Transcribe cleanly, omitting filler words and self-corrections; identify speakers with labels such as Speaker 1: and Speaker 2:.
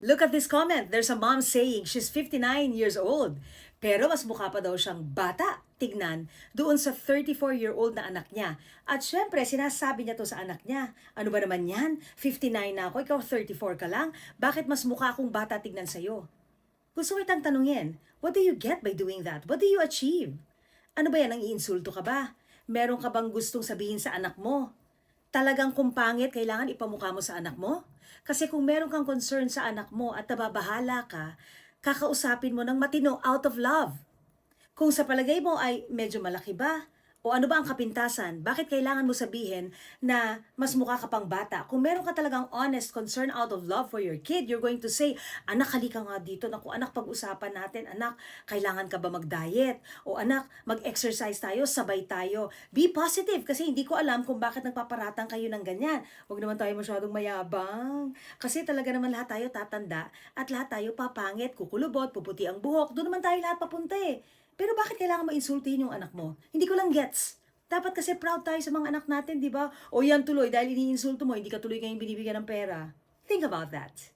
Speaker 1: Look at this comment. There's a mom saying she's 59 years old. Pero mas mukha pa daw siyang bata. Tignan, doon sa 34-year-old na anak niya. At syempre, sinasabi niya to sa anak niya. Ano ba naman yan? 59 na ako, ikaw 34 ka lang? Bakit mas mukha akong bata tignan sa'yo? Gusto ko itang tanungin, what do you get by doing that? What do you achieve? Ano ba yan, ang iinsulto ka ba? Meron ka bang gustong sabihin sa anak mo? Talagang kung pangit, kailangan ipamukha mo sa anak mo? Kasi kung meron kang concern sa anak mo at nababahala ka, kakausapin mo ng matino out of love. Kung sa palagay mo ay medyo malaki ba? O ano ba ang kapintasan? Bakit kailangan mo sabihin na mas mukha ka pang bata? Kung meron ka talagang honest concern out of love for your kid, you're going to say, anak, halika nga dito. Naku, anak, pag-usapan natin. Anak, kailangan ka ba mag-diet? O anak, mag-exercise tayo, sabay tayo. Be positive kasi hindi ko alam kung bakit nagpaparatang kayo ng ganyan. Huwag naman tayo masyadong mayabang. Kasi talaga naman lahat tayo tatanda at lahat tayo papangit, kukulubot, puputi ang buhok. Doon naman tayo lahat papunta eh. Pero bakit kailangan mo insultin yung anak mo? Hindi ko lang gets. Dapat kasi proud tayo sa mga anak natin, di ba? O yan tuloy, dahil iniinsulto mo, hindi ka tuloy kayong binibigyan ng pera. Think about that.